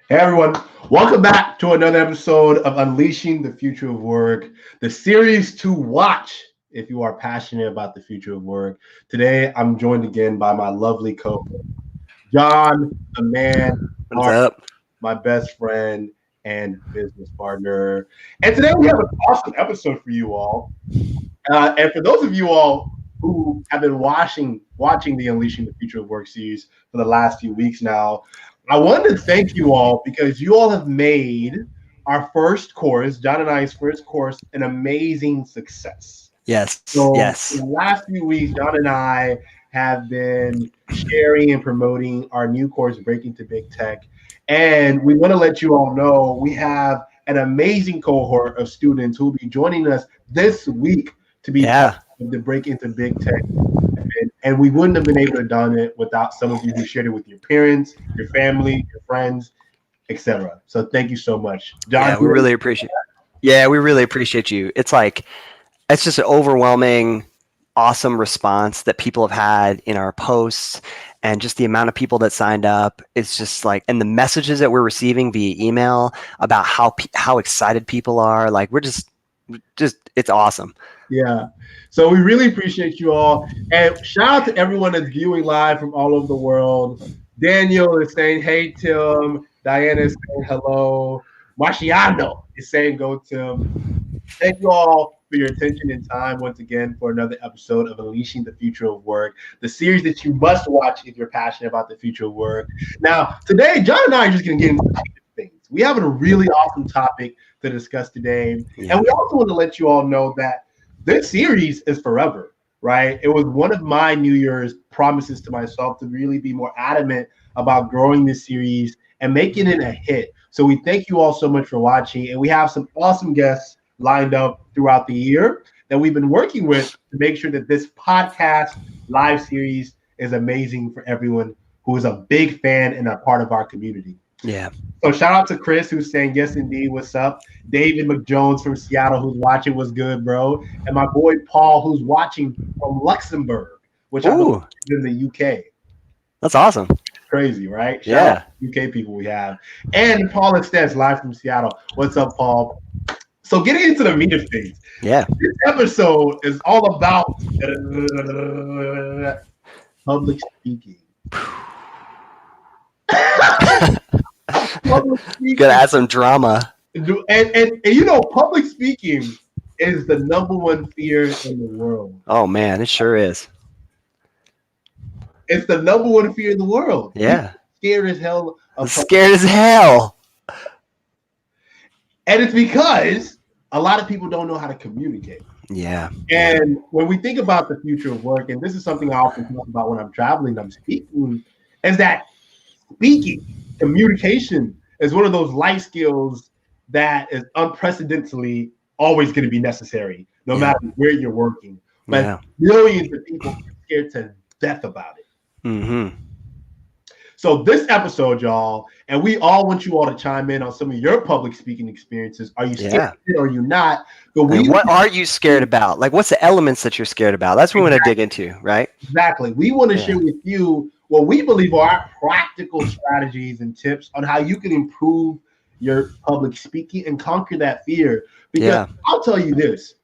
Hey everyone, welcome back to another episode of Unleashing the Future of Work, the series to watch if you are passionate about the future of work. Today, I'm joined again by my lovely co-host, John, the man, What's up? my best friend and business partner. And today we have an awesome episode for you all. And for those of you all who have been watching the Unleashing the Future of Work series for the last few weeks now, I wanted to thank you all because you all have made our first course, John and I's first course, an amazing success. Yes, So in yes. the last few weeks, John and I have been sharing and promoting our new course, Breaking to Big Tech. And we want to let you all know we have an amazing cohort of students who will be joining us this week to be part Yeah. of the Break into Big Tech. And we wouldn't have been able to have done it without some of you who shared it with your parents, your family, your friends, etc. So thank you so much. John, Yeah, we really appreciate you. It's just an overwhelming, awesome response that people have had in our posts and just the amount of people that signed up. It's just like, and the messages that we're receiving via email about how excited people are. Like we're just it's awesome. yeah. So we really appreciate you all. And shout out to everyone that's viewing live from all over the world. Daniel is saying, hey, Tim. Diana is saying hello. Marciano is saying, go, Tim. Thank you all for your attention and time once again for another episode of Unleashing the Future of Work, the series that you must watch if you're passionate about the future of work. Now, today, John and I are just going to get into things. We have a really awesome topic to discuss today. And Yeah. we also want to let you all know that this series is forever, right? It was one of my New Year's promises to myself to really be more adamant about growing this series and making it a hit. So we thank you all so much for watching. And we have some awesome guests lined up throughout the year that we've been working with to make sure that this podcast live series is amazing for everyone who is a big fan and a part of our community. Yeah. So shout out to Chris who's saying yes indeed, what's up? David McJones from Seattle who's watching, what's good, bro? And my boy Paul who's watching from Luxembourg, which I believe Ooh, is in the UK. that's awesome. Crazy, right? Shout out Yeah. to UK people we have. And Paul Estes live from Seattle. What's up, Paul? So getting into the meat of things, Yeah. this episode is all about public speaking. Public Gotta speaking. add some drama. And you know, public speaking is the number one fear in the world. Oh man, it sure is. It's the number one fear in the world. People Yeah. are scared as hell I'm of public, scared as hell. and it's because a lot of people don't know how to communicate. Yeah. And when we think about the future of work, and this is something I often talk about when I'm traveling, I'm speaking, is that speaking, communication is one of those life skills that is unprecedentedly always going to be necessary, no Yeah. matter where you're working. But Yeah. millions of people are scared to death about it. Mm-hmm. So this episode, y'all, and we all want you all to chime in on some of your public speaking experiences. Are you scared Yeah. of it or are you not? But And we what are you scared about? Like, what's the elements that you're scared about? That's what we want to dig into, right? exactly. We want to Yeah. share with you what we believe are our practical strategies and tips on how you can improve your public speaking and conquer that fear. Because Yeah. I'll tell you this,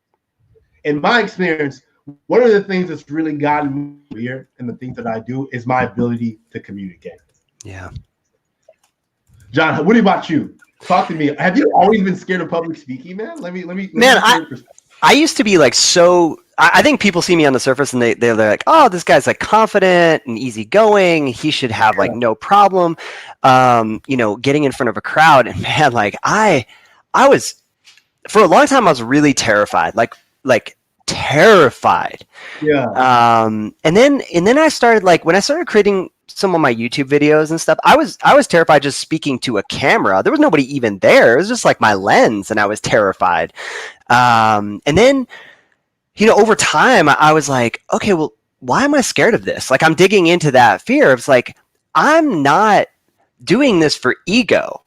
in my experience, one of the things that's really gotten me here and the things that I do is my ability to communicate. Yeah. John, what about you? Talk to me. Have you always been scared of public speaking, man? Let me Man, hear your perspective. I used to be like so. I think people see me on the surface and they're like, oh, this guy's like confident and easygoing. He should have like no problem, getting in front of a crowd. And man, like I was for a long time. I was really terrified, like terrified. Yeah. And then I started like when I started creating some of my YouTube videos and stuff, I was terrified just speaking to a camera. There was nobody even there. It was just like my lens, and I was terrified. And then, over time, I was like, okay, well, why am I scared of this? Like, I'm digging into that fear. It's like, I'm not doing this for ego.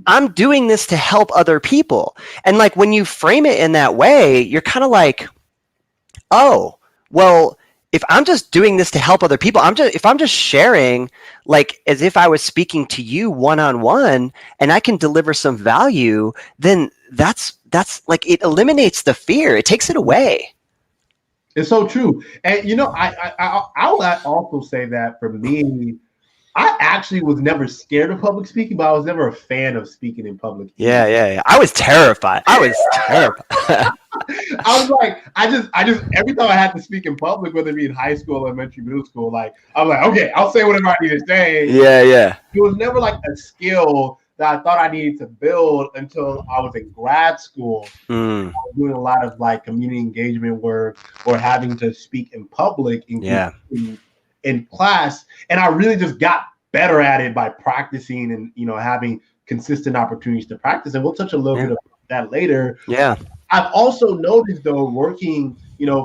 I'm doing this to help other people. And like, when you frame it in that way, you're kind of like, oh, well, if I'm just doing this to help other people, if I'm just sharing like as if I was speaking to you one-on-one and I can deliver some value, then that's like it eliminates the fear. It takes it away. It's so true. And I'll also say that for me, I actually was never scared of public speaking, but I was never a fan of speaking in public. Yeah. I was terrified. I was like, I just every time I had to speak in public, whether it be in high school, elementary, middle school, like I'm like, okay, I'll say whatever I need to say. Yeah. It was never like a skill that I thought I needed to build until I was in grad school. I was doing a lot of like community engagement work or having to speak in public in class, and I really just got better at it by practicing and having consistent opportunities to practice. And we'll touch a little bit about that later. Yeah. I've also noticed though, working,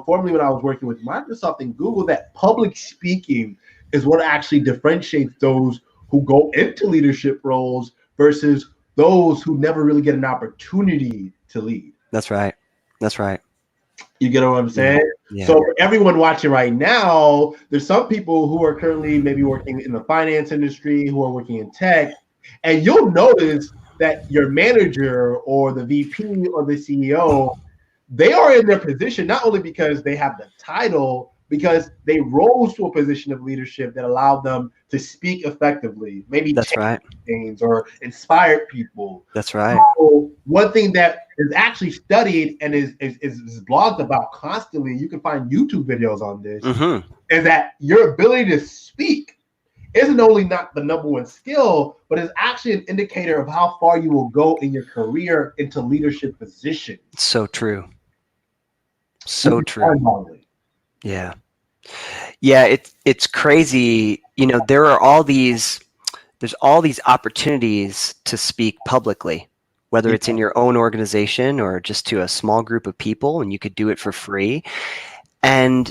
formerly when I was working with Microsoft and Google, that public speaking is what actually differentiates those who go into leadership roles versus those who never really get an opportunity to lead. That's right. You get what I'm saying? Yeah. So for everyone watching right now, there's some people who are currently maybe working in the finance industry, who are working in tech, and you'll notice that your manager or the VP or the CEO, they are in their position not only because they have the title, because they rose to a position of leadership that allowed them to speak effectively, maybe things or inspire people. That's right. So one thing that is actually studied and is blogged about constantly, you can find YouTube videos on this, is that your ability to speak isn't only not the number one skill, but is actually an indicator of how far you will go in your career into leadership positions. So true. Yeah. It's crazy. There's all these opportunities to speak publicly, whether it's in your own organization or just to a small group of people, and you could do it for free. And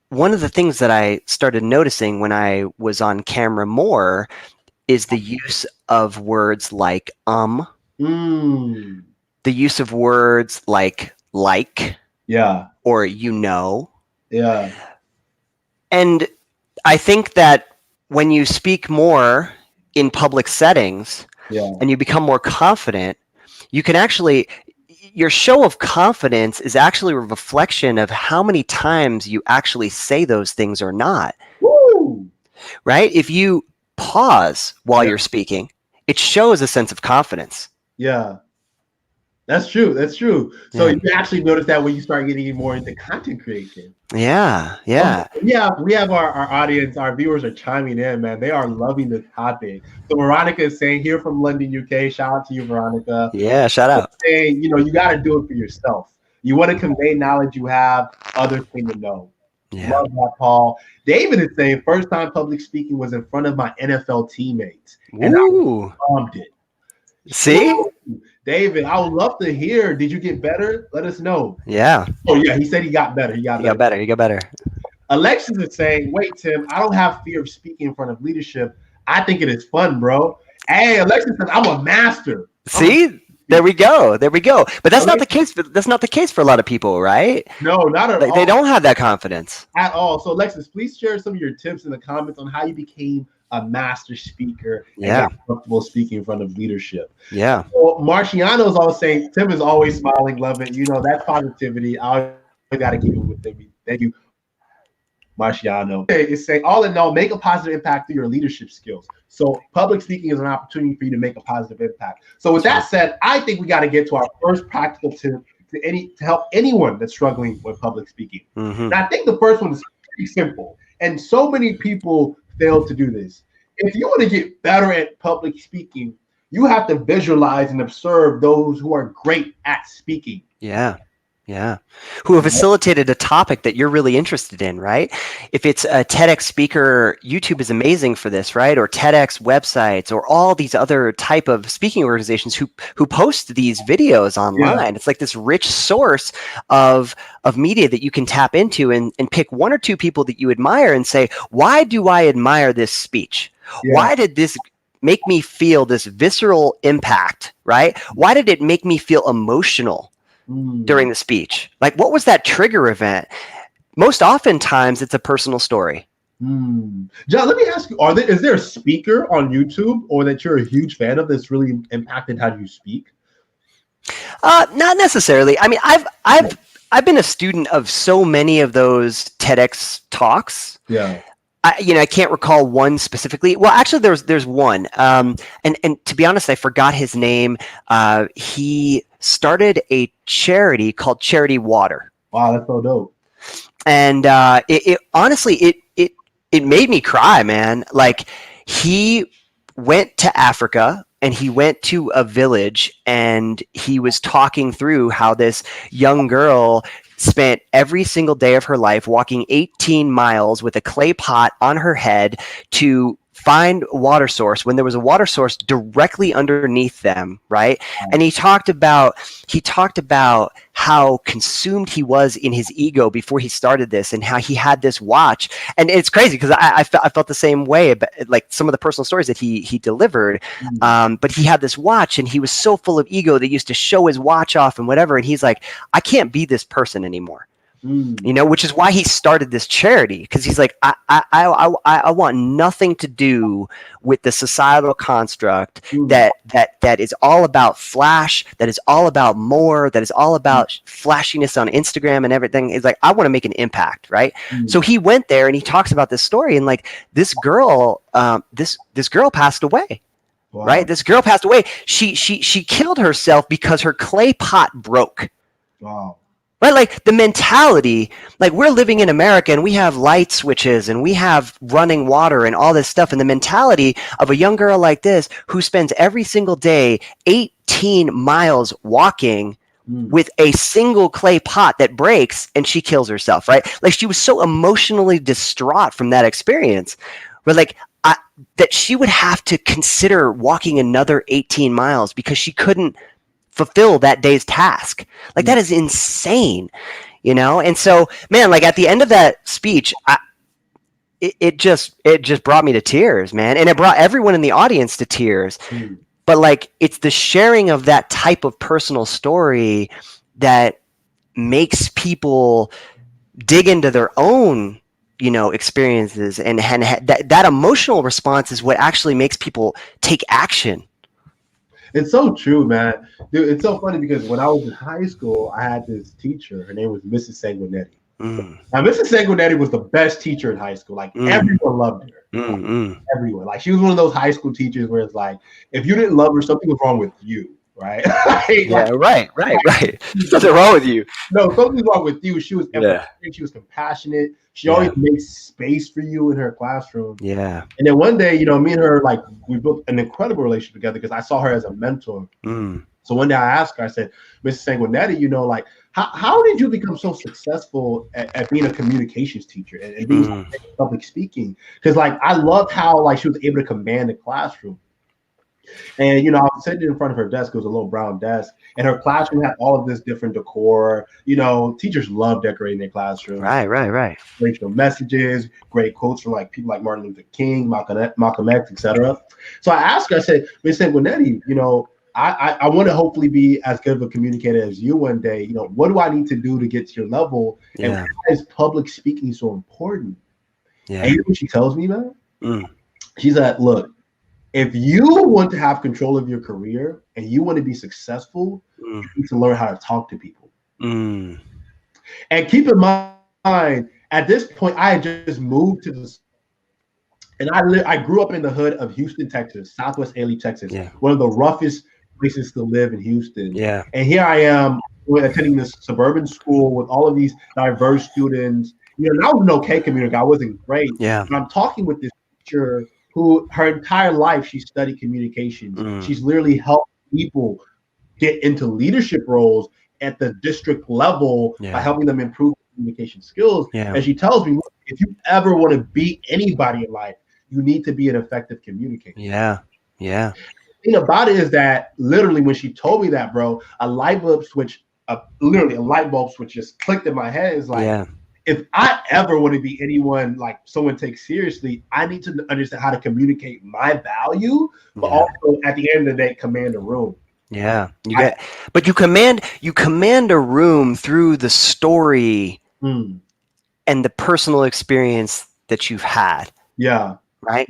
one of the things that I started noticing when I was on camera more is the use of words like the use of words like or yeah. And I think that when you speak more in public settings and you become more confident, you can actually, your show of confidence is actually a reflection of how many times you actually say those things or not. Woo! Right? If you pause while you're speaking, it shows a sense of confidence. Yeah. That's true. So you actually notice that when you start getting more into content creation. Yeah. We have our audience, our viewers are chiming in, man. They are loving the topic. So Veronica is saying, here from London, UK. Shout out to you, Veronica. Yeah, shout out. Saying, you got to do it for yourself. You want to convey knowledge you have, others need to know. Yeah. Love that, Paul. David is saying, first time public speaking was in front of my NFL teammates. And I bombed it. See? David, I would love to hear. Did you get better? Let us know. Yeah. Oh, yeah. He said he got better. He got better. Alexis is saying, wait, Tim, I don't have fear of speaking in front of leadership. I think it is fun, bro. Hey, Alexis says, I'm a master. See? There we go. But that's not the case. That's not the case for a lot of people, right? No, not at all. They don't have that confidence. At all. So, Alexis, please share some of your tips in the comments on how you became a master speaker and got comfortable speaking in front of leadership. Yeah. So Marciano is always saying, Tim is always smiling, love it. That's positivity. I got to keep it with them. Thank you, Marciano. It's saying, all in all, make a positive impact through your leadership skills. So public speaking is an opportunity for you to make a positive impact. So with that said, I think we got to get to our first practical tip to help anyone that's struggling with public speaking. And I think the first one is pretty simple. And so many people fail to do this. If you want to get better at public speaking, you have to visualize and observe those who are great at speaking. Yeah. Who have facilitated a topic that you're really interested in, right? If it's a TEDx speaker, YouTube is amazing for this, right? Or TEDx websites or all these other type of speaking organizations who post these videos online. Yeah. It's like this rich source of media that you can tap into and pick one or two people that you admire and say, why do I admire this speech? Yeah. Why did this make me feel this visceral impact, right? Why did it make me feel emotional during the speech? Like, what was that trigger event? most oftentimes it's a personal story. John, let me ask you: is there a speaker on YouTube or that you're a huge fan of that's really impacted how you speak? Not necessarily. I mean, I've been a student of so many of those TEDx talks. Yeah. I can't recall one specifically. Well, actually, there's one. And to be honest, I forgot his name. He started a charity called Charity Water. Wow, that's so dope. And it honestly, it made me cry, man. Like, he went to Africa and he went to a village and he was talking through how this young girl spent every single day of her life walking 18 miles with a clay pot on her head to find a water source when there was a water source directly underneath them, right? And he talked about how consumed he was in his ego before he started this, and how he had this watch. And it's crazy because I felt the same way about, like, some of the personal stories that he delivered. But he had this watch and he was so full of ego that he used to show his watch off and whatever. And he's like, I can't be this person anymore. Which is why he started this charity, because he's like, I want nothing to do with the societal construct that is all about flash, that is all about more, that is all about flashiness on Instagram and everything. It's like, I want to make an impact, right? So he went there and he talks about this story, and like, this girl, this girl passed away. Wow. Right? This girl passed away. She killed herself because her clay pot broke. Wow. Right, like the mentality, like, we're living in America and we have light switches and we have running water and all this stuff. And the mentality of a young girl like this who spends every single day 18 miles walking with a single clay pot that breaks, and she kills herself, right? Like, she was so emotionally distraught from that experience, where like, that she would have to consider walking another 18 miles because she couldn't fulfill that day's task. Like, that is insane, And so, man, like, at the end of that speech, it just brought me to tears, man. And it brought everyone in the audience to tears. But like, it's the sharing of that type of personal story that makes people dig into their own, experiences, and that emotional response is what actually makes people take action. It's so true, man. Dude, it's so funny because when I was in high school, I had this teacher. Her name was Mrs. Sanguinetti. Now, Mrs. Sanguinetti was the best teacher in high school. Like, everyone loved her. Like, everyone. Like, she was one of those high school teachers where it's like, if you didn't love her, something was wrong with you, right? Right. Something wrong with you. No, something's wrong with you. She was empathetic. She was compassionate. She always made space for you in her classroom. Yeah. And then one day, me and her, like, we built an incredible relationship together because I saw her as a mentor. So one day I asked her, I said, Mrs. Sanguinetti, like, how did you become so successful at being a communications teacher and being public speaking? Because, like, I loved how, like, she was able to command the classroom. And, I was sitting in front of her desk. It was a little brown desk. And her classroom had all of this different decor. Teachers love decorating their classroom. Right. Inspirational messages, great quotes from, like, people like Martin Luther King, Malcolm X, etc. So I asked her, I said, Ms. Sanguinetti, I want to hopefully be as good of a communicator as you one day. What do I need to do to get to your level? And why is public speaking so important? And you know what she tells me, man? She said, look, if you want to have control of your career and you want to be successful, you need to learn how to talk to people. And keep in mind, at this point, I had just moved to this, and I grew up in the hood of Houston, Texas, Southwest Aley, Texas, one of the roughest places to live in Houston. And here I am attending this suburban school with all of these diverse students. And I was an okay communicator. I wasn't great. And I'm talking with this teacher who her entire life she studied communications. She's literally helped people get into leadership roles at the district level by helping them improve communication skills. And she tells me, if you ever want to beat anybody in life, you need to be an effective communicator. The thing about it is that literally when she told me that, bro, a light bulb switch just clicked in my head. It's like, if I ever want to be anyone like someone takes seriously, I need to understand how to communicate my value, but also at the end of the day, command a room. But you command a room through the story and the personal experience that you've had. Yeah. Right.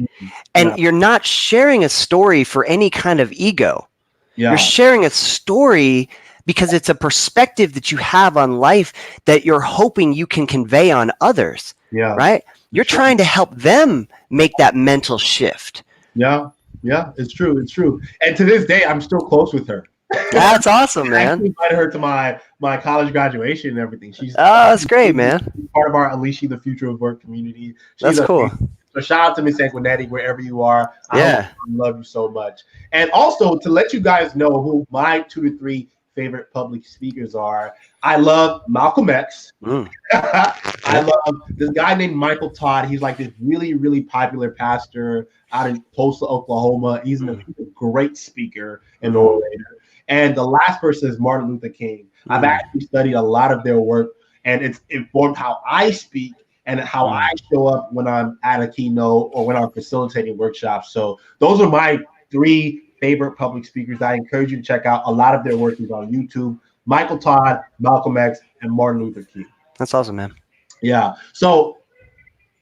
And you're not sharing a story for any kind of ego. You're sharing a story because it's a perspective that you have on life that you're hoping you can convey on others. Right. You're trying to help them make that mental shift. Yeah. It's true. It's true. And to this day, I'm still close with her. That's awesome, man. I actually invited her to my college graduation and everything. That's great, man. Part of our Unleashing the Future of Work community. That's cool. So shout out to Miss Anquinetti, wherever you are. Yeah. I love you so much. And also to let you guys know who my 2 to 3 favorite public speakers are. I love Malcolm X. I love this guy named Michael Todd. He's like this really, really popular pastor out in Tulsa, Oklahoma. He's a great speaker and orator. And the last person is Martin Luther King. I've actually studied a lot of their work, and it's informed how I speak and how I show up when I'm at a keynote or when I'm facilitating workshops. So those are my 3 favorite public speakers. I encourage you to check out. A lot of their work is on YouTube. Michael Todd, Malcolm X, and Martin Luther King. That's awesome, man. Yeah. So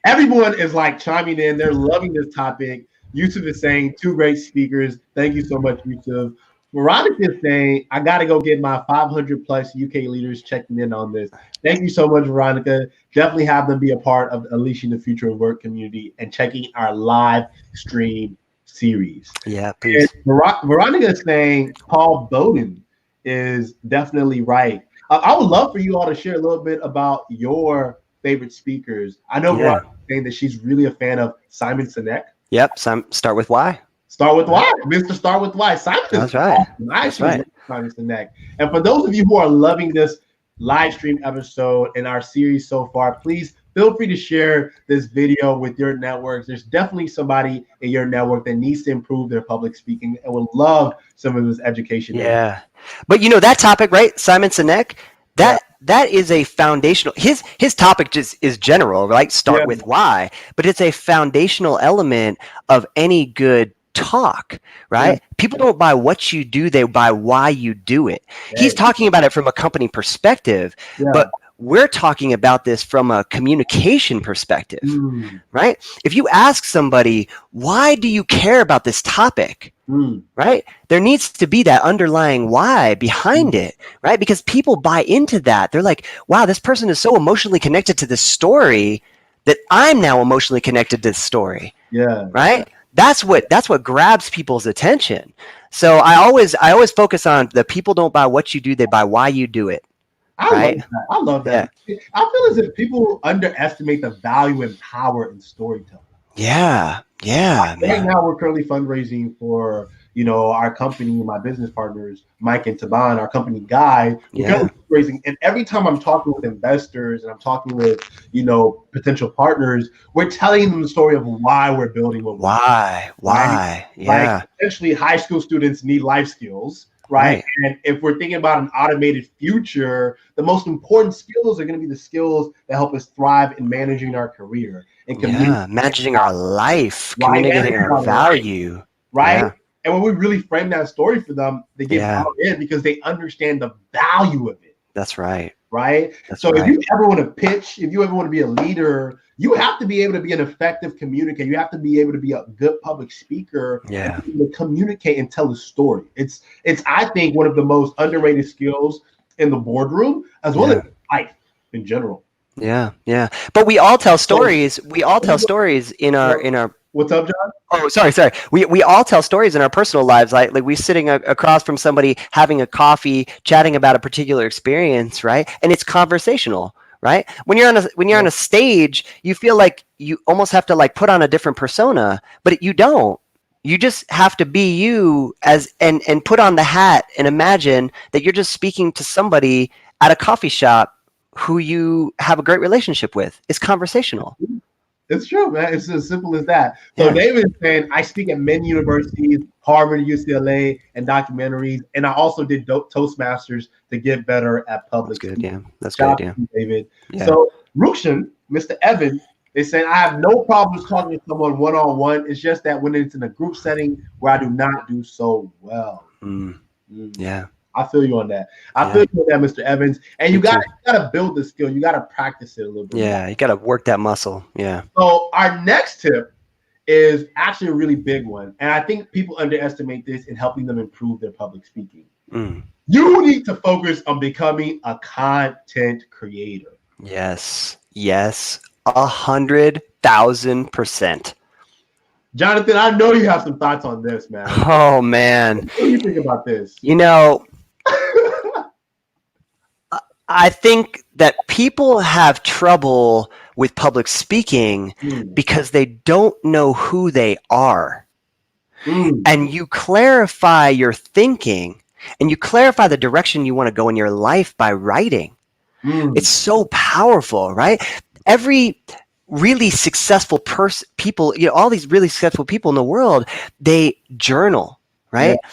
everyone is like chiming in. They're loving this topic. Yusuf is saying 2 great speakers. Thank you so much, Yusuf. Veronica is saying, I got to go get my 500 plus UK leaders checking in on this. Thank you so much, Veronica. Definitely have them be a part of the Unleashing the Future of Work community and checking our live stream series. Yeah, please. Veronica is saying Paul Bowden is definitely right. I would love for you all to share a little bit about your favorite speakers. I know Veronica is saying that she's really a fan of Simon Sinek. Yep, start with why. Start with why, Mr. Start with why. Simon. That's right. Awesome. That's right. Simon Sinek. And for those of you who are loving this live stream episode in our series so far, please feel free to share this video with your networks. There's definitely somebody in your network that needs to improve their public speaking and would love some of this education. Yeah. But that topic, right? Simon Sinek, that is a foundational, his topic just is general, right? Start with why, but it's a foundational element of any good talk, right? People don't buy what you do, they buy why you do it. He's talking about it from a company perspective, but we're talking about this from a communication perspective, right? If you ask somebody, why do you care about this topic? Right? There needs to be that underlying why behind it, right? Because people buy into that. They're like, wow, this person is so emotionally connected to this story that I'm now emotionally connected to this story. Yeah. Right? That's what grabs people's attention. So I always focus on the people don't buy what you do, they buy why you do it. I love that. I feel as if people underestimate the value and power in storytelling. Yeah. Right now we're currently fundraising for our company, my business partners, Mike and Taban, our company Guy. We're currently fundraising, and every time I'm talking with investors and I'm talking with potential partners, we're telling them the story of why we're building what we're doing. Why? Yeah. Like, essentially, high school students need life skills. Right. And if we're thinking about an automated future, the most important skills are going to be the skills that help us thrive in managing our career and managing our life, communicating our value. Right. Yeah. And when we really frame that story for them, they get bought in because they understand the value of it. That's right. Right. If you ever want to pitch, if you ever want to be a leader, you have to be able to be an effective communicator. You have to be able to be a good public speaker. Yeah. And to communicate and tell a story. It's I think one of the most underrated skills in the boardroom as well as life in general. Yeah. But we all tell stories. We all tell stories in our. What's up, John? Oh, sorry. We all tell stories in our personal lives. Like we sitting across from somebody having a coffee, chatting about a particular experience, right? And it's conversational, right? When you're on a stage, you feel like you almost have to like put on a different persona, but you don't. You just have to be you and put on the hat and imagine that you're just speaking to somebody at a coffee shop who you have a great relationship with. It's conversational. It's true, man. It's as simple as that. So David is saying, I speak at many universities, Harvard, UCLA, and documentaries, and I also did Toastmasters to get better at public speaking. That's good, yeah. David. Yeah. So Rukshan, Mr. Evan, is saying, I have no problems talking to someone one-on-one. It's just that when it's in a group setting where I do not do so well. Yeah. I feel you on that. I Yeah. feel you on that, Mr. Evans. And Me you too. gotta build the skill. You gotta practice it a little bit more. Yeah, you got to work that muscle. Yeah. So our next tip is actually a really big one. And I think people underestimate this in helping them improve their public speaking. Mm. You need to focus on becoming a content creator. Yes. Yes. 100,000%. Jonathan, I know you have some thoughts on this, man. Oh man. What do you think about this? You know, I think that people have trouble with public speaking because they don't know who they are. And you clarify your thinking and you clarify the direction you want to go in your life by writing. It's so powerful, right? Every really successful people, you know, all these really successful people in the world, they journal, right? Yeah.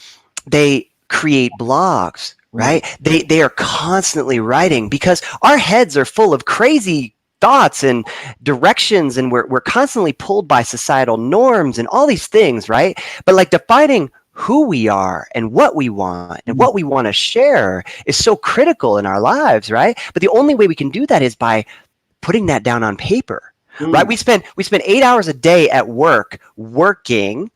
They create blogs, right? They are constantly writing because our heads are full of crazy thoughts and directions, and we're constantly pulled by societal norms and all these things, right? But like defining who we are and what we want and what we want to share is so critical in our lives, right? But the only way we can do that is by putting that down on paper, right? We spend 8 hours a day at work working,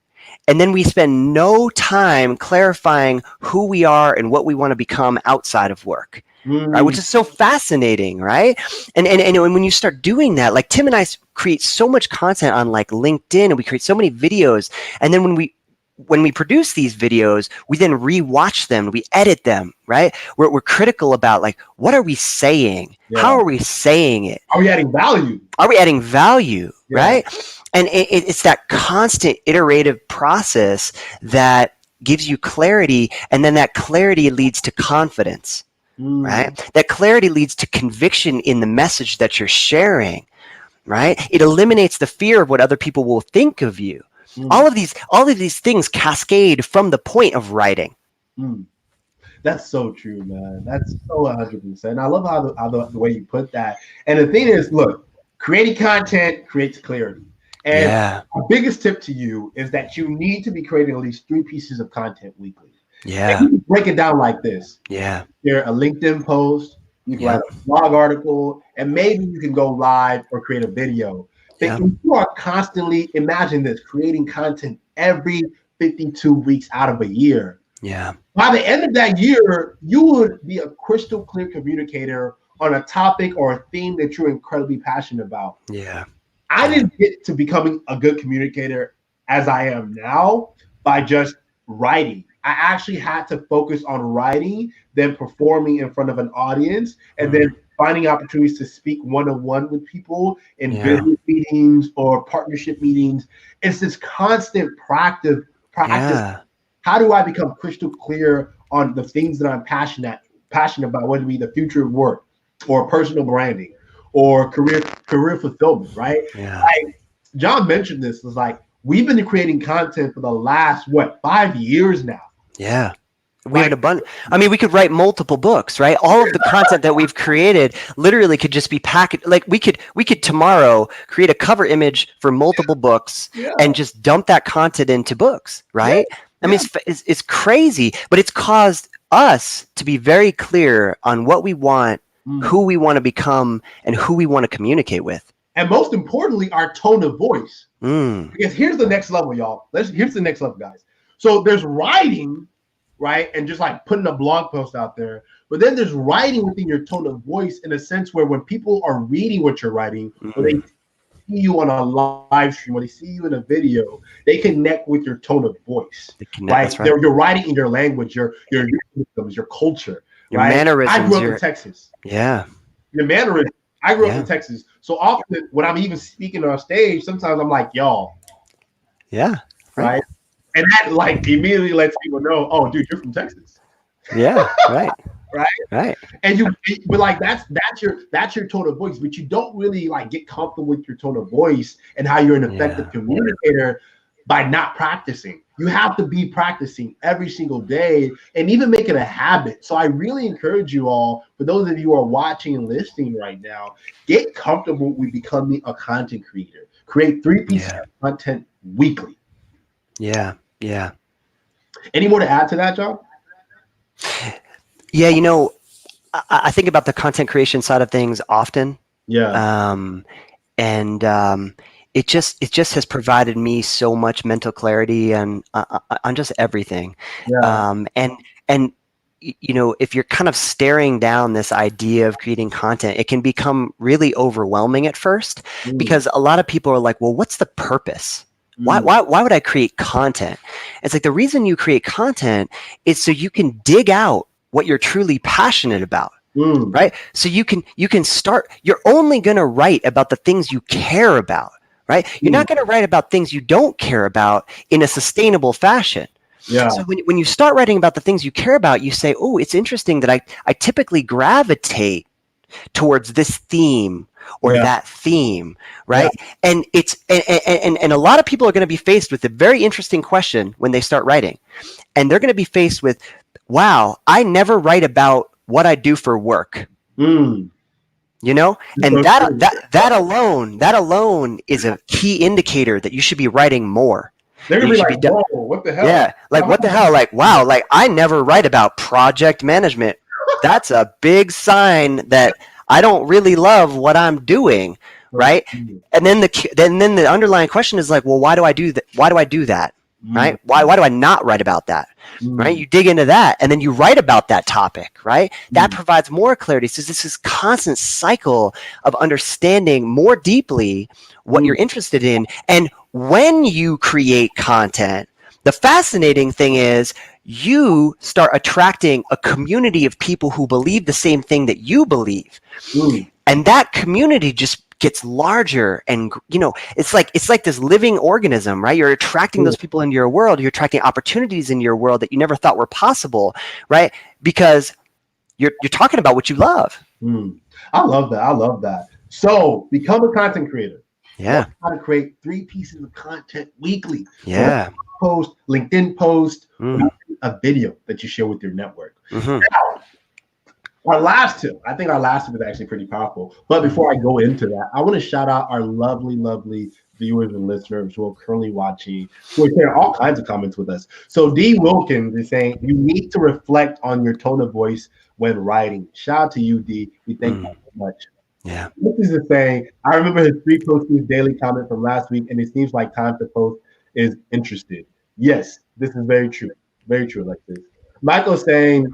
and then we spend no time clarifying who we are and what we want to become outside of work. Right, which is so fascinating, right? And when you start doing that, like Tim and I create so much content on like LinkedIn, and we create so many videos, and then when we produce these videos, we then rewatch them, we edit them, right? We're critical about like, what are we saying? Yeah. How are we saying it? Are we adding value? Are we adding value, right? And it's that constant iterative process that gives you clarity, and then that clarity leads to confidence. Right? That clarity leads to conviction in the message that you're sharing, right? It eliminates the fear of what other people will think of you. All of these things cascade from the point of writing. That's so true, man. That's so 100%. I love how the way you put that. And the thing is, look, creating content creates clarity. And the biggest tip to you is that you need to be creating at least 3 pieces of content weekly. Yeah. And you can break it down like this. Yeah. You're a LinkedIn post, you can write a blog article, and maybe you can go live or create a video. If you are constantly, imagine this, creating content every 52 weeks out of a year. Yeah. By the end of that year, you would be a crystal clear communicator on a topic or a theme that you're incredibly passionate about. Yeah. I didn't get to becoming a good communicator as I am now by just writing. I actually had to focus on writing, then performing in front of an audience, and then finding opportunities to speak one-on-one with people in business meetings or partnership meetings. It's this constant practice. How do I become crystal clear on the things that I'm passionate about, whether it be the future of work or personal branding or career fulfillment, right? Yeah. Like John mentioned this, was like, we've been creating content for the last, 5 years now. Yeah. We had abundant. I mean, we could write multiple books, right? All of the content that we've created literally could just be packaged. Like we could tomorrow create a cover image for multiple books and just dump that content into books, right? I mean, it's crazy, but it's caused us to be very clear on what we want, who we want to become, and who we want to communicate with. And most importantly, our tone of voice. Because here's the next level, y'all. Here's the next level, guys. So there's writing, right? And just like putting a blog post out there. But then there's writing within your tone of voice in a sense where when people are reading what you're writing, when they see you on a live stream, when they see you in a video, they connect with your tone of voice. Right? You're writing in your language, your culture, your mannerisms. I grew up in Texas. Yeah. Your mannerisms. I grew up in Texas. So often when I'm even speaking on stage, sometimes I'm like, y'all. Yeah. Right. And that like immediately lets people know, oh, dude, you're from Texas. Yeah. Right. Right. And but like that's your tone of voice, but you don't really like get comfortable with your tone of voice and how you're an effective communicator by not practicing. You have to be practicing every single day and even make it a habit. So I really encourage you all, for those of you who are watching and listening right now, get comfortable with becoming a content creator. Create 3 pieces of content weekly. Yeah. Yeah. Any more to add to that, John? Yeah, I think about the content creation side of things often. Yeah. Um, and it just has provided me so much mental clarity on just everything. Yeah. And if you're kind of staring down this idea of creating content, it can become really overwhelming at first, Mm, because a lot of people are like, well, what's the purpose? Why, mm, why, why would I create content? It's like, the reason you create content is so you can dig out what you're truly passionate about, mm, right? So you can start. You're only going to write about the things you care about, right? You're mm. not going to write about things you don't care about in a sustainable fashion. Yeah. So when you start writing about the things you care about, you say, oh, it's interesting that I typically gravitate towards this theme or Yeah. that theme, Yeah. right? And it's and a lot of people are going to be faced with a very interesting question when they start writing, and they're going to be faced with, wow, I never write about what I do for work. Mm. It's And so that true. that that alone is a key indicator that you should be writing more. They're That gonna you be should like, be "Whoa, what the hell?" Yeah, like, what the hell? Like, wow, like, I never write about project management. That's a big sign that I don't really love what I'm doing, So right? true. And then the underlying question is like, well, why do I do that? Why do I do that? Mm, Right? Why do I not write about that? Right? mm, You dig into that, and then you write about that topic, right? That mm, provides more clarity. So this is constant cycle of understanding more deeply what mm, you're interested in. And when you create content, the fascinating thing is you start attracting a community of people who believe the same thing that you believe, mm, and that community just gets larger. And it's like this living organism, right? You're attracting mm, those people into your world. You're attracting opportunities in your world that you never thought were possible, right? Because you're talking about what you love. mm. I love that. I love that. So become a content creator. Learn Yeah, how to create 3 pieces of content weekly. So yeah. post, LinkedIn post, or Mm, a video that you share with your network. hmm Our last tip, I think our last tip is actually pretty powerful. But before I go into that, I want to shout out our lovely, lovely viewers and listeners who are currently watching, who are sharing all kinds of comments with us. So D Wilkins is saying you need to reflect on your tone of voice when writing. Shout out to you, D. We thank you mm, so much. yeah. This is saying, I remember his 3 postings daily comment from last week, and it seems like time to post is interested. Yes, this is very true. Very true, Alexis. Michael saying,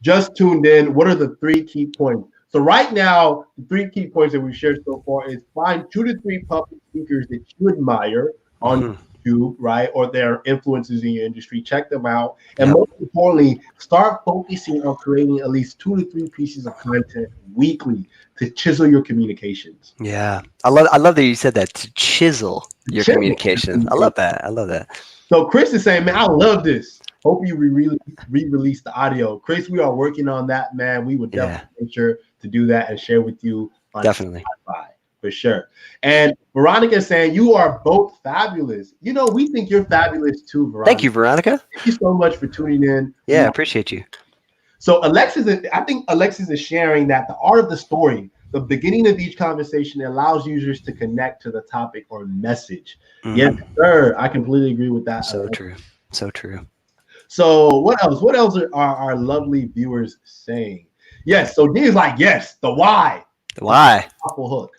just tuned in. What are the 3 key points? So right now, the 3 key points that we've shared so far is find 2 to 3 public speakers that you admire on hmm YouTube, right? Or their influences in your industry. Check them out. And Yep. most importantly, start focusing on creating at least 2 to 3 pieces of content weekly to chisel your communications. Yeah. I love that you said that, to chisel your Chisel your communication. I love communication. that. I love that. So Chris is saying, man, I love this. Hope you re-release the audio. Chris, we are working on that, man. We would Yeah, definitely make sure to do that and share with you on definitely. Spotify for sure. And Veronica is saying, you are both fabulous. We think you're fabulous too, Thank Veronica. you, Veronica. Thank you so much for tuning in. Yeah, appreciate you. So I think Alexis is sharing that the art of the story, the beginning of each conversation, allows users to connect to the topic or message. Yes, Mm, sir. I completely agree with that. so true. So true. So what else? What else are our lovely viewers saying? Yes. So D is like, yes, the why, the Why? powerful hook.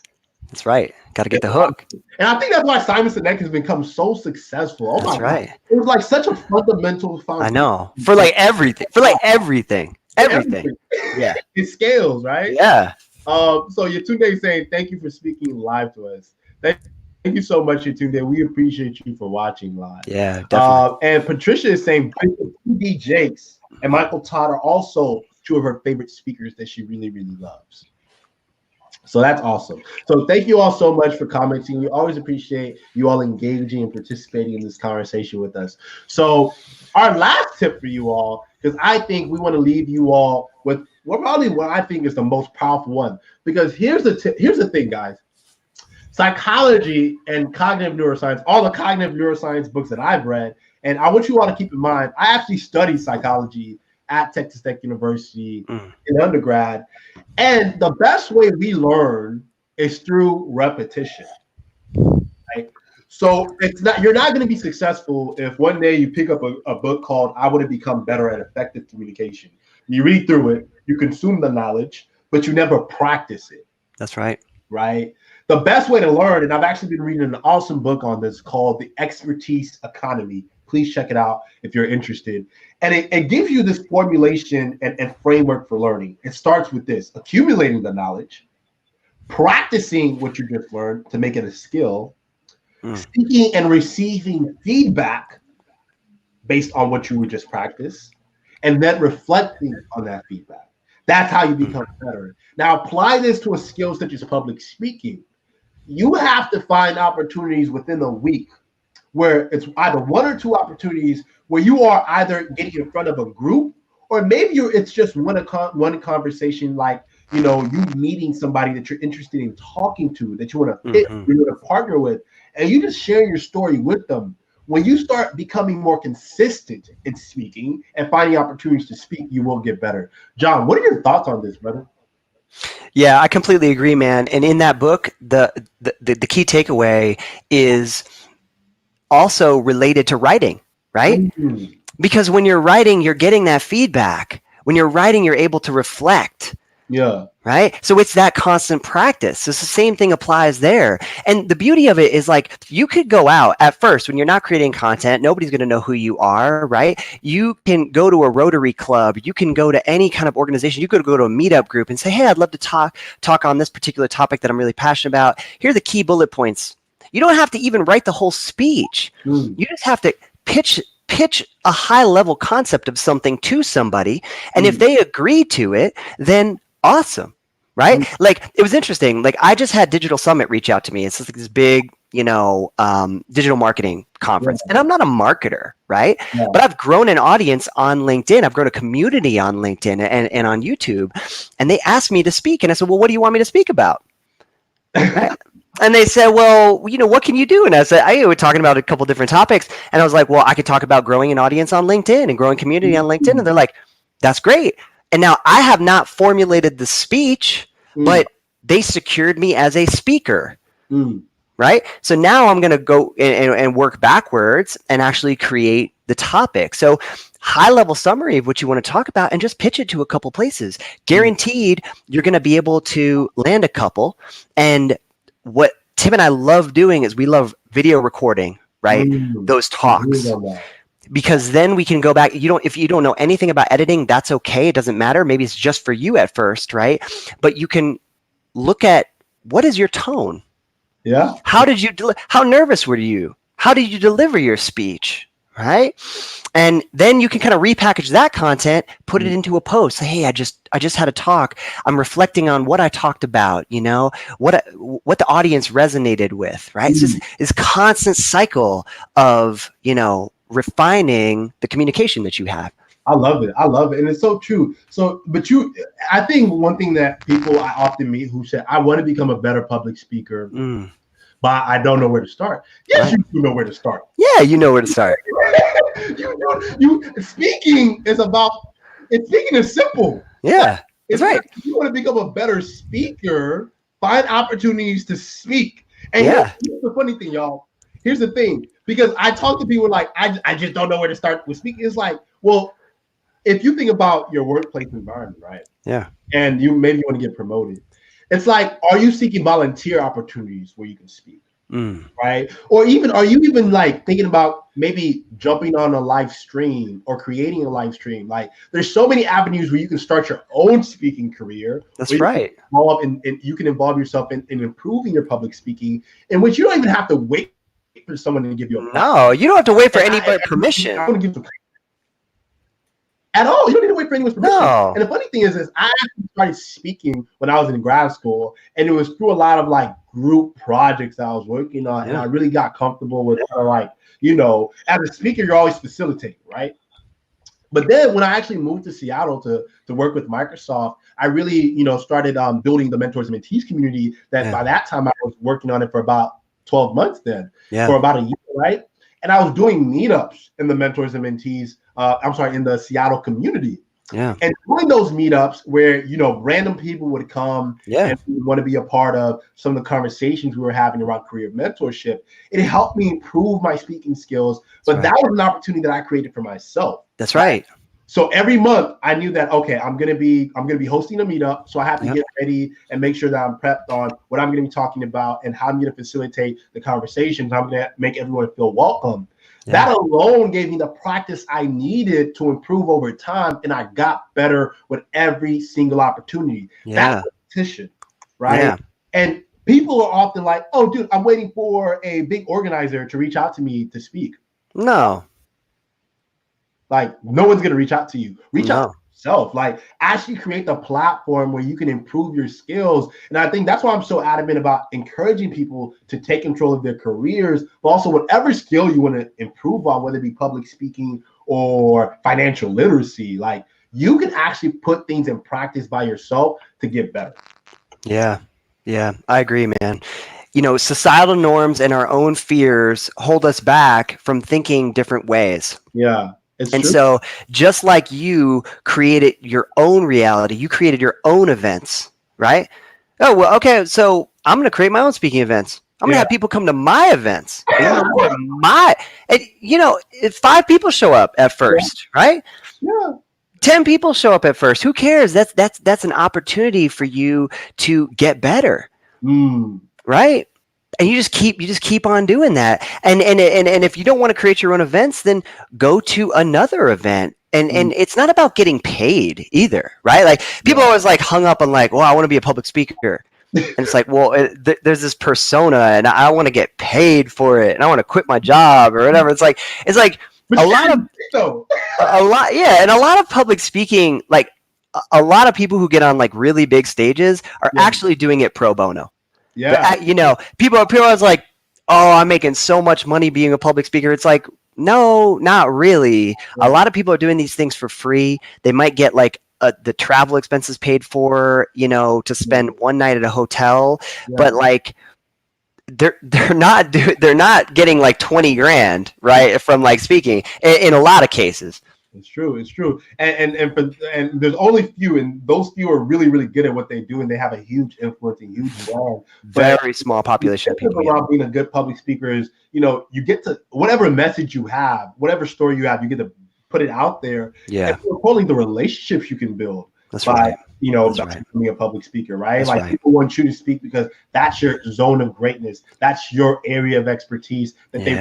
That's right. Got to Yeah. get the hook. And I think that's why Simon Sinek has become so successful. Oh That's my God. right. It was like such a fundamental I foundation know. For like everything. For like everything. for Everything. everything. Yeah. It scales, right? Yeah. So Yatunde is saying, thank you for speaking live to us. Thank you so much, Yatunde. We appreciate you for watching live. Yeah, definitely. And Patricia is saying T.D. Jakes and Michael Todd are also 2 of her favorite speakers that she really, really loves. So that's awesome. So thank you all so much for commenting. We always appreciate you all engaging and participating in this conversation with us. So our last tip for you all, because I think we want to leave you all with probably what I think is the most powerful one. Because here's the thing, guys. Psychology and cognitive neuroscience, all the cognitive neuroscience books that I've read, and I want you all to keep in mind, I actually studied psychology at Texas Tech University in undergrad. And the best way we learn is through repetition, right? So you're not going to be successful if one day you pick up a book called I Want to Become Better at Effective Communication. You read through it, you consume the knowledge, but you never practice it. That's right. Right? The best way to learn, and I've actually been reading an awesome book on this called The Expertise Economy. Please check it out if you're interested. And it gives you this formulation and framework for learning. It starts with this: accumulating the knowledge, practicing what you just learned to make it a skill, seeking and receiving feedback based on what you just practiced, and then reflecting on that feedback. That's how you become better. Now, apply this to a skill such as public speaking. You have to find opportunities within a week where it's either one or two opportunities where you are either getting in front of a group, or maybe it's just one conversation, like, you meeting somebody that you're interested in talking to, that you want to fit, you want to partner with, and you just share your story with them. When you start becoming more consistent in speaking and finding opportunities to speak, you will get better. John, what are your thoughts on this, brother? Yeah, I completely agree, man. And in that book, the key takeaway is also related to writing, right? Because when you're writing, you're getting that feedback. When you're writing, you're able to reflect. Yeah. Right. So it's that constant practice. So it's the same thing applies there. And the beauty of it is, like, you could go out at first when you're not creating content. Nobody's going to know who you are. Right. You can go to a Rotary Club. You can go to any kind of organization. You could go to a meetup group and say, hey, I'd love to talk on this particular topic that I'm really passionate about. Here are the key bullet points. You don't have to even write the whole speech. You just have to pitch a high level concept of something to somebody. And if they agree to it, then awesome. Right? Like, it was interesting. Like, I just had Digital Summit reach out to me. It's just like this big, digital marketing conference. And I'm not a marketer, right? But I've grown an audience on LinkedIn. I've grown a community on LinkedIn and on YouTube. And they asked me to speak. And I said, well, what do you want me to speak about? Right? And they said, well, what can you do? And I said, I was talking about a couple different topics. And I was like, well, I could talk about growing an audience on LinkedIn and growing community on LinkedIn. And they're like, that's great. And now I have not formulated the speech, but they secured me as a speaker, right? So now I'm going to go and work backwards and actually create the topic. So high level summary of what you want to talk about and just pitch it to a couple places. Guaranteed, you're going to be able to land a couple. And what Tim and I love doing is we love video recording, right? Those talks. Because then we can go back. If you don't know anything about editing, that's okay. It doesn't matter. Maybe it's just for you at first, right? But you can look at, what is your tone? Yeah. How nervous were you? How did you deliver your speech? Right? And then you can kind of repackage that content, put it into a post. Say, hey, I just had a talk. I'm reflecting on what I talked about, what the audience resonated with, right? It's just this constant cycle of, refining the communication that you have. I love it. And it's so true. I think one thing that people I often meet who say, I want to become a better public speaker, but I don't know where to start. Yes, right. You know where to start. Yeah, you know where to start. Speaking is simple. Yeah, it's right. If you want to become a better speaker, find opportunities to speak. And here's the funny thing, y'all. Here's the thing. Because I talk to people like, I just don't know where to start with speaking. It's like, well, if you think about your workplace environment, right? Yeah. And maybe you want to get promoted. It's like, are you seeking volunteer opportunities where you can speak? Right? Or are you even like thinking about maybe jumping on a live stream or creating a live stream? Like, there's so many avenues where you can start your own speaking career. That's right. You can involve yourself in improving your public speaking, in which you don't even have to wait for someone to give you a No, you don't have to wait for anybody's permission. I want to give at all. You don't need to wait for anyone's permission. No. And the funny thing is I actually started speaking when I was in grad school, and it was through a lot of like group projects that I was working on, and I really got comfortable with as a speaker, you're always facilitating, right? But then when I actually moved to Seattle to work with Microsoft, I really, started building the mentors and mentees community that by that time I was working on it for about 12 months then, for about a year, right? And I was doing meetups in the mentors and mentees, in the Seattle community. Yeah. And during those meetups where, random people would come Yeah. and want to be a part of some of the conversations we were having around career mentorship, it helped me improve my speaking skills. But that was an opportunity that I created for myself. That's right. So every month I knew that, okay, I'm gonna be hosting a meetup. So I have to get ready and make sure that I'm prepped on what I'm gonna be talking about and how I'm gonna facilitate the conversations. I'm gonna make everyone feel welcome. That alone gave me the practice I needed to improve over time, and I got better with every single opportunity. That's competition, right? Yeah. And people are often like, oh, dude, I'm waiting for a big organizer to reach out to me to speak. No. Like, no one's going to reach out to you. Reach out to yourself. Like, actually create the platform where you can improve your skills. And I think that's why I'm so adamant about encouraging people to take control of their careers, but also whatever skill you want to improve on, whether it be public speaking or financial literacy, like, you can actually put things in practice by yourself to get better. Yeah. Yeah. I agree, man. Societal norms and our own fears hold us back from thinking different ways. Yeah. So just like you created your own reality, you created your own events, right? Oh, well, okay. So I'm going to create my own speaking events. I'm going to have people come to my events. If 5 people show up at first, right? Yeah. 10 people show up at first. Who cares? That's an opportunity for you to get better, right? And you just keep on doing that. And if you don't want to create your own events, then go to another event. And it's not about getting paid either, right? Like, people always like hung up on like, well, I want to be a public speaker. And it's like, well, there's this persona, and I want to get paid for it, and I want to quit my job or whatever. It's like a lot of public speaking, like a lot of people who get on like really big stages are actually doing it pro bono. Yeah. People are always like, oh, I'm making so much money being a public speaker. It's like, no, not really. A lot of people are doing these things for free. They might get like the travel expenses paid for, to spend one night at a hotel, but like they're not getting like 20 grand, right, from like speaking in a lot of cases. It's true. And there's only few, and those few are really, really good at what they do, and they have a huge influence and huge brand. Very small population of people. Around being a good public speaker is, you get to, whatever message you have, whatever story you have, you get to put it out there. Yeah. And more importantly, the relationships you can build. That's right. Becoming a public speaker, right? That's people want you to speak because that's your zone of greatness. That's your area of expertise that they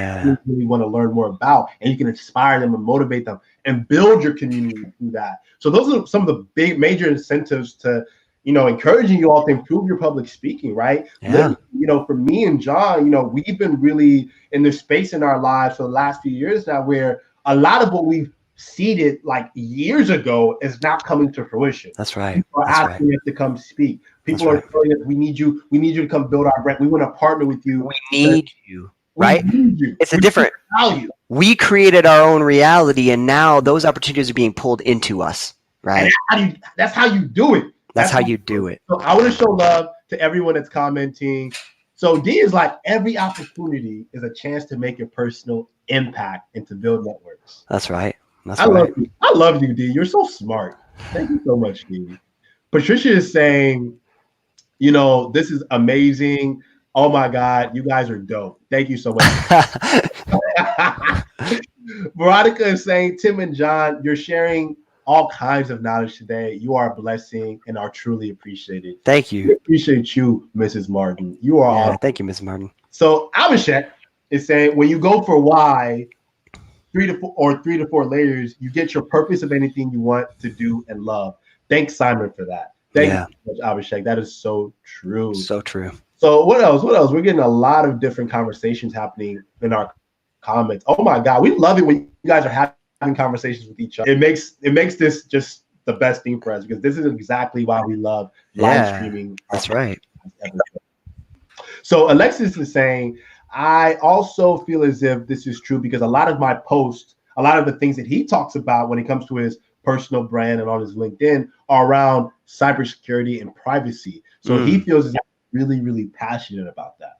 really want to learn more about. And you can inspire them and motivate them and build your community through that. So those are some of the big major incentives to, encouraging you all to improve your public speaking, right? Yeah. For me and John, we've been really in this space in our lives for the last few years now where a lot of what we've seeded like years ago is not coming to fruition. That's right. People are asking us to come speak. People are telling us, we need you to come build our brand. We want to partner with you. We need you, right? We need you. It's a different value. We created our own reality, and now those opportunities are being pulled into us, right? And that's how you do it. That's how you do it. So I want to show love to everyone that's commenting. So D is like, every opportunity is a chance to make your personal impact and to build networks. That's right. I love you, D. You're so smart. Thank you so much, D. Patricia is saying, this is amazing. Oh my God, you guys are dope. Thank you so much. Veronica is saying, Tim and John, you're sharing all kinds of knowledge today. You are a blessing and are truly appreciated. Thank you. We appreciate you, Mrs. Martin. You are awesome. Thank you, Mrs. Martin. So Abhishek is saying, when you go for why, 3 to 4 layers, you get your purpose of anything you want to do and love. Thanks, Simon, for that. Thank you so much, Abhishek. That is so true. So true. So what else? We're getting a lot of different conversations happening in our comments. Oh my God, we love it when you guys are having conversations with each other. It makes this just the best thing for us because this is exactly why we love live streaming. That's right. So Alexis is saying, I also feel as if this is true because a lot of my posts, a lot of the things that he talks about when it comes to his personal brand and on his LinkedIn are around cybersecurity and privacy. So he feels really, really passionate about that.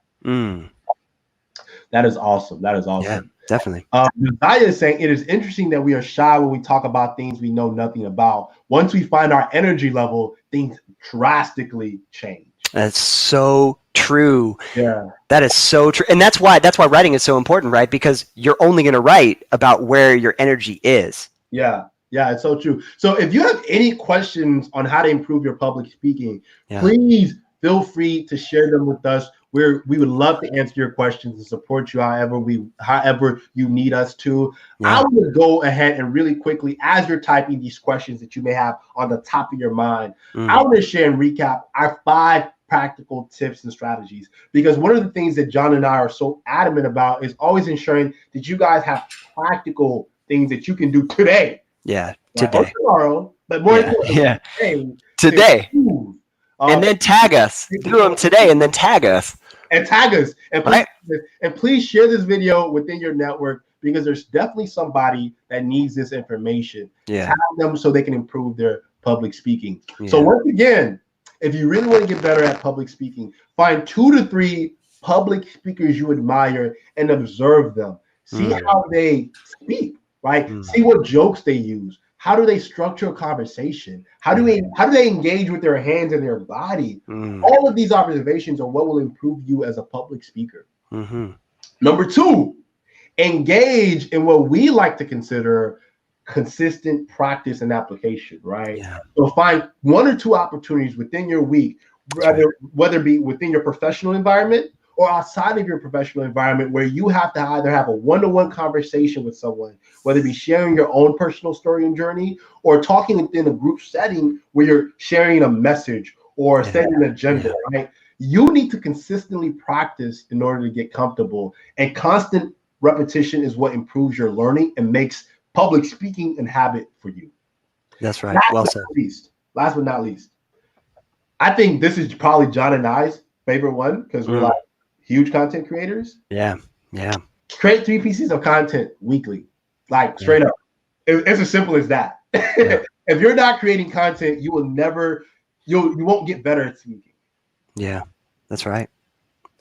That is awesome. That is Yeah, awesome. definitely. Josiah is saying it is interesting that we are shy when we talk about things we know nothing about. Once we find our energy level, things drastically change. That's so true. Yeah. That is so true. And that's why writing is so important, right? Because you're only going to write about where your energy is. Yeah. Yeah, it's so true. So if you have any questions on how to improve your public speaking, please feel free to share them with us. We would love to answer your questions and support you however you need us to. I would go ahead and really quickly, as you're typing these questions that you may have on the top of your mind, I want to share and recap our 5 practical tips and strategies, because one of the things that John and I are so adamant about is always ensuring that you guys have practical things that you can do today. Yeah, today. Or tomorrow, but more importantly, today. And then tag us. Do them today and then tag us. And tag us. And please share this video within your network, because there's definitely somebody that needs this information. Yeah. Tag them so they can improve their public speaking. So once again, if you really want to get better at public speaking, find 2 to 3 public speakers you admire and observe them. See how they speak. Right? See what jokes they use. How do they structure a conversation? How do they engage with their hands and their body? All of these observations are what will improve you as a public speaker. Number 2, engage in what we like to consider consistent practice and application, right? So find 1 or 2 opportunities within your week, whether it be within your professional environment or outside of your professional environment, where you have to either have a one-to-one conversation with someone, whether it be sharing your own personal story and journey, or talking within a group setting where you're sharing a message or setting an agenda, right? You need to consistently practice in order to get comfortable, and constant repetition is what improves your learning and makes public speaking a habit for you. That's right. Well said. Last but not least, I think this is probably John and I's favorite one, because we're like huge content creators. Yeah. Create 3 pieces of content weekly, like straight up. It's as simple as that. If you're not creating content, you won't get better at speaking. Yeah, that's right.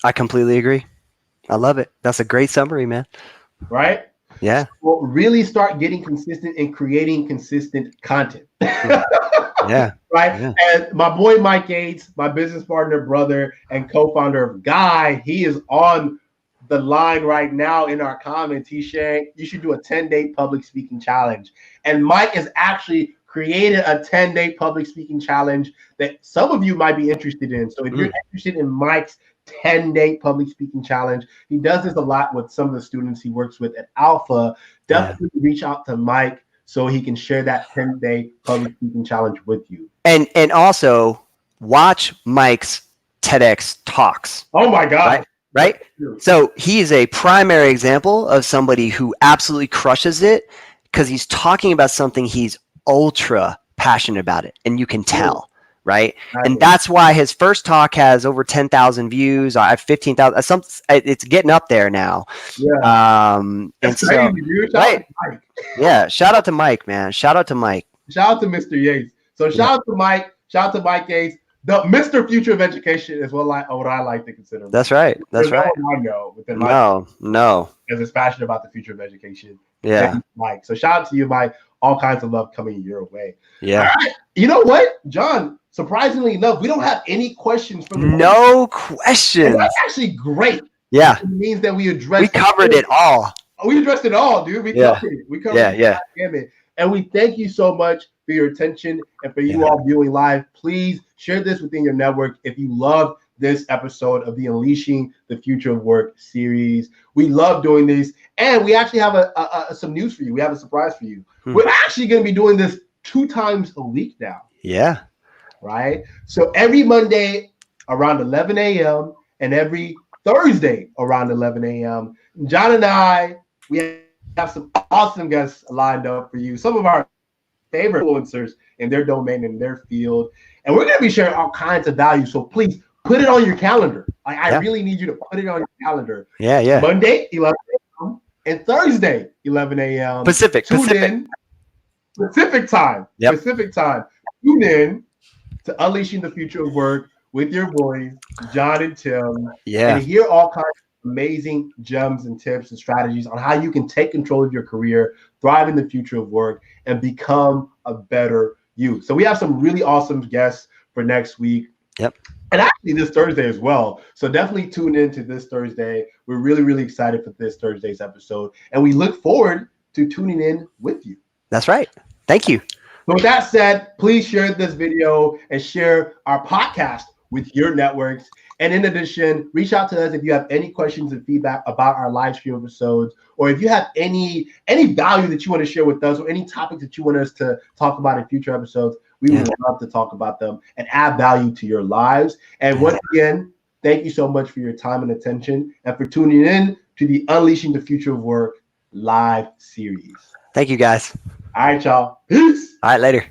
I completely agree. I love it. That's a great summary, man. Right? Yeah. Well, really start getting consistent and creating consistent content. Yeah. Right. Yeah. And my boy Mike Gates, my business partner, brother, and co-founder of Guy, he is on the line right now in our comments. He's sharing you should do a 10-day public speaking challenge. And Mike has actually created a 10-day public speaking challenge that some of you might be interested in. So if you're interested in Mike's 10-day public speaking challenge, he does this a lot with some of the students he works with at Alpha. Definitely reach out to Mike so he can share that 10-day public speaking challenge with you. And also watch Mike's TEDx talks. Oh my God. Right? So he is a primary example of somebody who absolutely crushes it, because he's talking about something he's ultra passionate about it, and you can tell. Right. And that's why his first talk has over 10,000 views. I have 15,000. It's getting up there now. Yeah. And so, right. Yeah. Shout out to Mike, man. Shout out to Mike. Shout out to Mr. Yates. So shout out to Mike. Shout out to Mike Yates. The Mr. Future of Education is what I like to consider. That's right. That's right. I know within no. Because it's passionate about the future of education. Yeah. Mike. So shout out to you, Mike. All kinds of love coming your way. Yeah. All right. You know what, John? Surprisingly enough, we don't have any questions from the No questions. And that's actually great. Yeah. It means that we covered it all. We addressed it all, dude. We covered it. We covered it. Yeah. And we thank you so much for your attention and for you all viewing live. Please share this within your network if you love this episode of the Unleashing the Future of Work series. We love doing this. And we actually have some news for you. We have a surprise for you. We're actually going to be doing this 2 times a week now. Yeah. Right? So every Monday around 11 a.m. and every Thursday around 11 a.m. John and I, we have some awesome guests lined up for you. Some of our favorite influencers in their domain, in their field. And we're going to be sharing all kinds of value. So please put it on your calendar. I really need you to put it on your calendar. Yeah. Monday, 11 a.m. and Thursday, 11 a.m. Pacific time. Yep. Pacific time. Tune in to Unleashing the Future of Work with your boys, John and Tim. Yeah. And hear all kinds amazing gems and tips and strategies on how you can take control of your career, thrive in the future of work, and become a better you. So we have some really awesome guests for next week. Yep. And actually this Thursday as well. So definitely tune in to this Thursday. We're really, really excited for this Thursday's episode. And we look forward to tuning in with you. That's right. Thank you. So with that said, please share this video and share our podcast with your networks. And in addition, reach out to us if you have any questions and feedback about our live stream episodes, or if you have any value that you want to share with us, or any topics that you want us to talk about in future episodes. We would love to talk about them and add value to your lives. And once again, thank you so much for your time and attention, and for tuning in to the Unleashing the Future of Work live series. Thank you, guys. All right, y'all. Peace. All right, later.